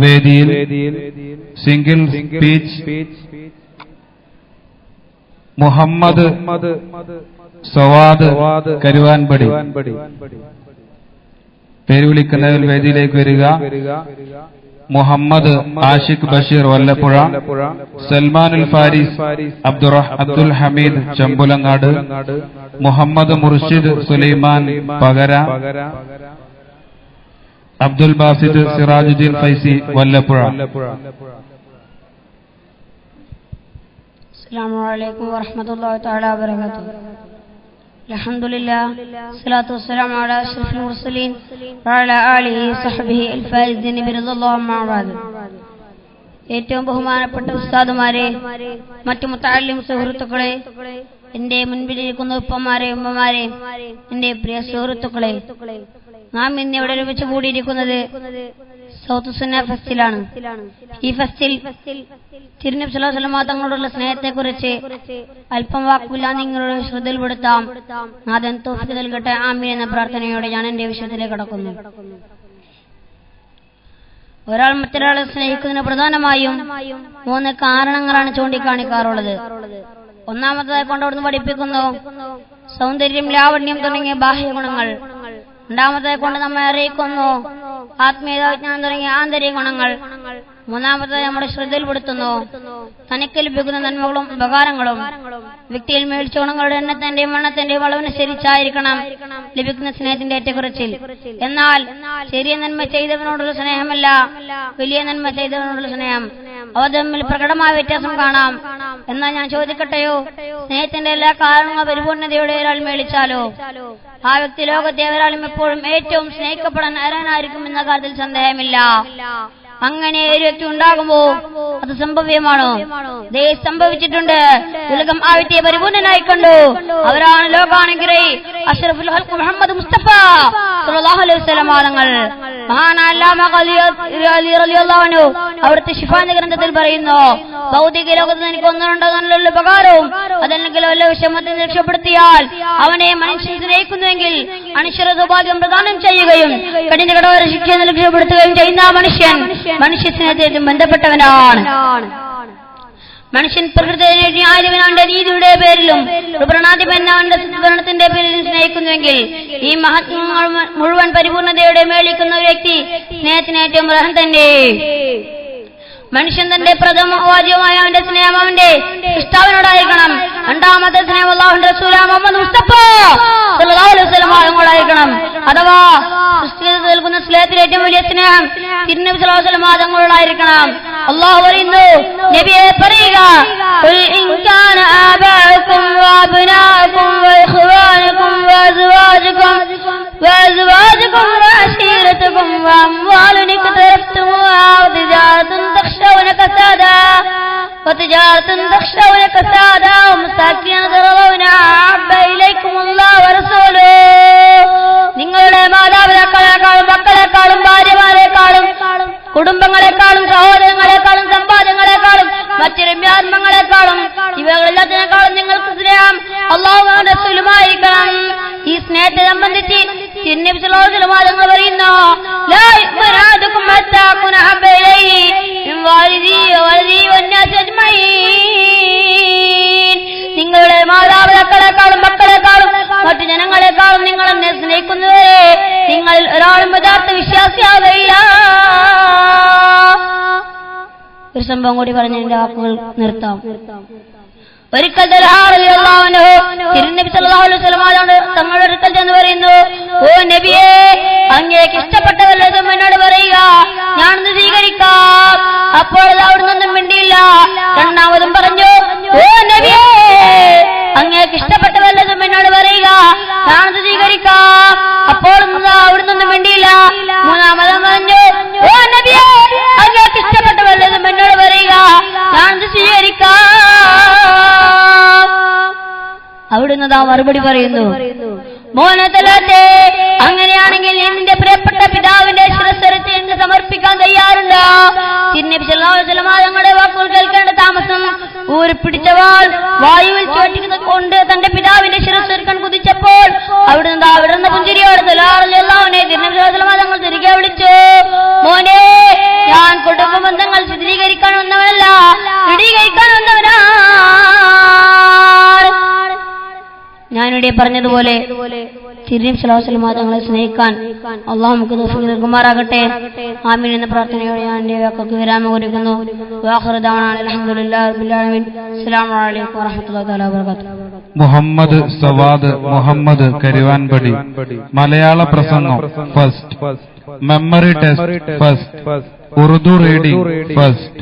വേദിയിൽ single speech Muhammad Savad Karuvanpadi പേര് വിളിക്കുന്നതിൽ വേദിയിലേക്ക് വരിക. മുഹമ്മദ് ആഷിഖ് ബഷീർ വല്ലപ്പുഴ, സൽമാനുൽ ഫാരിസ് അബ്ദുൽ ഹമീദ് ചമ്പുലങ്ങാട്, മുഹമ്മദ് മുർഷിദ് സുലൈമാൻ പകര, അബ്ദുൽ ബാസിദ് സിറാജുദ്ദീൻ ഫൈസി വല്ലപ്പുഴ. അസ്സലാമു അലൈക്കും വറഹ്മത്തുള്ളാഹി തആല വബറകാതുഹു. അൽഹംദുലില്ലാഹ് സ്വലാത്തു വസ്സലാമു അലാ അഷ്റഫിൽ മുർസലീൻ വഅലാ ആലിഹി വസഹ്ബിഹി അൽഫായിസീന ബിറളില്ലാഹി അമ്മാ ബഅദ്. ഏറ്റവും ബഹുമാനപ്പെട്ട ഉസ്താദുമാരെ, മറ്റു മുതഅല്ലിം സുഹൃത്തുക്കളെ, എന്റെ മുൻപിലിരിക്കുന്ന ഉപ്പമാരെ, ഉമ്മമാരെ, എന്റെ പ്രിയ സുഹൃത്തുക്കളെ, നാം ഇന്ന് ഇവിടെ ഒരുമിച്ച് കൂടിയിരിക്കുന്നത് സൗത്ത് സുന്ന ഫെസ്റ്റിലാണ്. ഈ ഫെസ്റ്റിൽ തിരുനബി സ്വല്ലല്ലാഹു അലൈഹി വസല്ലം തങ്ങളോടുള്ള സ്നേഹത്തെക്കുറിച്ച് അല്പം വാക്കുമില്ല നിങ്ങളുടെ ശ്രദ്ധയിൽപ്പെടുത്താം. നാഥൻ തൗഫീഖ് നൽകട്ടെ, ആമീൻ എന്ന പ്രാർത്ഥനയോടെ ഞാൻ എന്റെ വിഷയത്തിലേക്ക് കടക്കുന്നു. ഒരാൾ മറ്റൊരാളെ സ്നേഹിക്കുന്നതിന് പ്രധാനമായും 3 കാരണങ്ങളാണ് ചൂണ്ടിക്കാണിക്കാറുള്ളത്. ഒന്നാമതായി കൊണ്ടവിടുന്ന് പഠിപ്പിക്കുന്നു സൗന്ദര്യം, ലാവണ്യം തുടങ്ങിയ ബാഹ്യ ഗുണങ്ങൾ. രണ്ടാമതായി കൊണ്ട് നമ്മെ അറിയിക്കുന്നു ആത്മീയത, വിജ്ഞാനം തുടങ്ങിയ ആന്തരിക ഗുണങ്ങൾ. മൂന്നാമതായി നമ്മുടെ ശ്രദ്ധയിൽപ്പെടുത്തുന്നു തനിക്ക് ലഭിക്കുന്ന നന്മകളും ഉപകാരങ്ങളും. വ്യക്തിയിൽ മേടിച്ച ഗുണങ്ങളുടെ എണ്ണത്തിന്റെയും വണ്ണത്തിന്റെയും അളവനുസരിച്ചായിരിക്കണം ലഭിക്കുന്ന സ്നേഹത്തിന്റെ ഏറ്റക്കുറച്ചിൽ. എന്നാൽ ചെറിയ നന്മ ചെയ്തവനോടുള്ള സ്നേഹമല്ല, വലിയ നന്മ ചെയ്തവനോടുള്ള സ്നേഹം. അവ തമ്മിൽ പ്രകടമായ വ്യത്യാസം കാണാം. എന്നാൽ ഞാൻ ചോദിക്കട്ടെയോ, സ്നേഹത്തിന്റെ എല്ലാ കാരണങ്ങളും പരിപൂർണതയോടെ ഒരാൾ മേളിച്ചാലോ ആ വ്യക്തി ലോകത്തെ ഒരാളും എപ്പോഴും ഏറ്റവും സ്നേഹിക്കപ്പെടാൻ അർഹനായിരിക്കും എന്ന കാര്യത്തിൽ സന്ദേഹമില്ല. അങ്ങനെ ഒരു വ്യക്തി ഉണ്ടാകുമ്പോ അത് സംഭവ്യമാണോ? ദേ സംഭവിച്ചിട്ടുണ്ട്. ഉലകം ആ വ്യക്തിയെ പരിപൂർണനായി കണ്ടു. അവരാണ് ലോകാനുഗ്രഹി അഷ്റഫുൽ ഖൽഖ് മുഹമ്മദ് മുസ്തഫ സല്ലല്ലാഹു അലൈഹി വസല്ലം തങ്ങൾ. മഹാനായ അല്ലാമ ഖലീൽ റളിയല്ലാഹു അൻഹു അവിടുത്തെ ശിഫാന്റെ ഗ്രന്ഥത്തിൽ പറയുന്നു, ഭൗതിക ലോകത്ത് എനിക്ക് ഒന്നുണ്ടോ നല്ല ഉപകാരവും അതല്ലെങ്കിൽ വല്ല വിഷമത്തിൽ രക്ഷപ്പെടുത്തിയാൽ അവനെ മനുഷ്യൻ സ്നേഹിക്കുന്നുവെങ്കിൽ അനശ്വര സൗഭാഗ്യം പ്രദാനം ചെയ്യുകയും കഠിന കഠോര ശിക്ഷ രക്ഷപ്പെടുത്തുകയും ചെയ്യുന്ന മനുഷ്യ സ്നേഹത്തിന് ബന്ധപ്പെട്ടവനാണ്. മനുഷ്യൻ പ്രകൃതിയെ ആര്യവനാന്റെ നീതിയുടെ പേരിലും ഭരണത്തിന്റെ പേരിലും സ്നേഹിക്കുന്നുവെങ്കിൽ ഈ മഹത്വങ്ങൾ മുഴുവൻ പരിപൂർണതയോടെ മേളിക്കുന്ന ഒരു വ്യക്തി സ്നേഹത്തിന് ഏറ്റവും അർഹൻ തന്നെ. മനുഷ്യൻ തന്റെ പ്രഥമ വാദ്യമായ അവന്റെ സ്നേഹം അവന്റെ സൃഷ്ടാവിനോടായിരിക്കണം. രണ്ടാമത്തെ സ്നേഹം അല്ലാഹുവിന്റെ റസൂലായ മുഹമ്മദ് മുസ്തഫ സല്ലല്ലാഹു അലൈഹി വസല്ലം തങ്ങളോടായിരിക്കണം. അഥവാ സൃഷ്ടിയിൽ നൽകുന്ന സ്നേഹത്തിൽ ഏറ്റവും വലിയ സ്നേഹം തിരുനബി സല്ലല്ലാഹു അലൈഹി വസല്ലം തങ്ങളോടായിരിക്കണം. അല്ലാഹു പറയുന്നു, നബിയെ പറയുക, ഖുൽ ഇൻ കാന ആബാഉകും വഅബ്നാഉകും വഇഖ്വാനുകും വഅസ്വാജുകും വഅശീറത്തുകും വഅംവാലുൻ ഇഖ്തറഫ്തുമുഹാ وتجارة تخشون كسادها ومساكين ترضون أحب إليكم الله ورسوله. നിങ്ങളുടെ മാതാപിതാക്കളെക്കാളും മക്കളെക്കാളും ഭാര്യമാരെക്കാളും കുടുംബങ്ങളെക്കാളും സഹോദരങ്ങളെക്കാളും സമ്പാദ്യങ്ങളെക്കാളും മറ്റു രമ്യാത്മങ്ങളെക്കാളും ഇവകളെല്ലാത്തിനേക്കാളും നിങ്ങൾക്ക് സ്നേഹം അല്ലാഹുവും റസൂലുമായിരിക്കണം. ഈ സ്നേഹത്തെ സംബന്ധിച്ച് തിരുനബി സല്ലല്ലാഹു അലൈഹി വസല്ലം തങ്ങൾ പറയുന്നു, ലാ യുഅ്മിനു അഹദുകും ഹത്താ അകൂന അഹബ്ബ ഇലൈഹി മിൻ വാലിദിഹി വന്നാസി അജ്മഈൻ. നിങ്ങളുടെ മാതാപിതാക്കളെക്കാളും മക്കളെക്കാളും മറ്റു ജനങ്ങളെക്കാളും നിങ്ങൾ എന്നെ സ്നേഹിക്കുന്നവരെ നിങ്ങൾ ഒരാളും യഥാർത്ഥ വിശ്വാസിയാകില്ല. ഒരു സംഭവം കൂടി പറഞ്ഞ് എന്റെ വാക്കുകൾ നിർത്താം. ഒരിക്കൽ തിരുനബി സല്ലല്ലാഹു അലൈഹി വസല്ലം തങ്ങൾ ഒരിക്കൽ ചെന്ന് പറയുന്നു, ഓ നബിയേ, അങ്ങേക്ക് ഇഷ്ടപ്പെട്ട വല്ലതും എന്നോട് പറയുക, ഞാനൊന്ന് സ്വീകരിക്കാം. അപ്പോൾ അവിടുന്നൊന്നും മിണ്ടിയില്ല. രണ്ടാമതും പറഞ്ഞു, ഓ നബിയേ, അങ്ങേക്ക് ഇഷ്ടപ്പെട്ട വല്ലതും എന്നോട് പറയുക, ഞാനൊന്ന് സ്വീകരിക്കാം. അപ്പോൾ അവിടുന്നൊന്നും മിണ്ടിയില്ല. മൂന്നാമതും പറഞ്ഞു, ഓ നബിയേ, അങ്ങേക്ക് ഇഷ്ടപ്പെട്ട വല്ലതും എന്നോട് പറയുക, ഞാനൊന്ന് സ്വീകരിക്കാം. അവിടുന്ന് മറുപടി പറയുന്നു, മോനത്തലാത്തെ, അങ്ങനെയാണെങ്കിൽ നിന്റെ പ്രിയപ്പെട്ട പിതാവിന്റെ ശിരസ്സെടുത്ത് എന്ന് സമർപ്പിക്കാൻ തയ്യാറുണ്ടോ? തിരുനബി സല്ലല്ലാഹു അലൈഹി വസല്ലം തങ്ങളുടെ വാക്കുകൾ കേൾക്കേണ്ട താമസം ഊരിപ്പിടിച്ചവാൾ വായുവിൽ ചോട്ടിക്കൊണ്ട് തന്റെ പിതാവിന്റെ ശിരസ്സെടുക്കാൻ കുതിച്ചപ്പോൾ അവിടുന്ന് പുഞ്ചിരിയോട് തിരുനബി സല്ലല്ലാഹു അലൈഹി വസല്ലം തങ്ങൾ തിരികെ വിളിച്ചു, ഞാനിവിടെ പറഞ്ഞതുപോലെ തിരുനബി സ്വല്ലല്ലാഹു അലൈഹി വസല്ലം തങ്ങളെ സ്നേഹിക്കാൻ അള്ളാഹു നമുക്ക് തൗഫീഖ് നൽകുമാറാകട്ടെ. ആമീൻ എന്ന പ്രാർത്ഥനയോടെ ഞാൻ എന്റെ വാക്കുകൾക്ക് വിരാമം കുറിക്കുന്നു. വആഖിറു ദഅവാനാ അൽഹംദുലില്ലാഹി റബ്ബിൽ ആലമീൻ. അസ്സലാമു അലൈക്കും വറഹ്മത്തുള്ളാഹി തആല വബറകാതുഹു. മുഹമ്മദ് സവാദ് മുഹമ്മദ് കരുവാൻപടി. മലയാള പ്രസംഗം first, memory test first, Urdu reading first.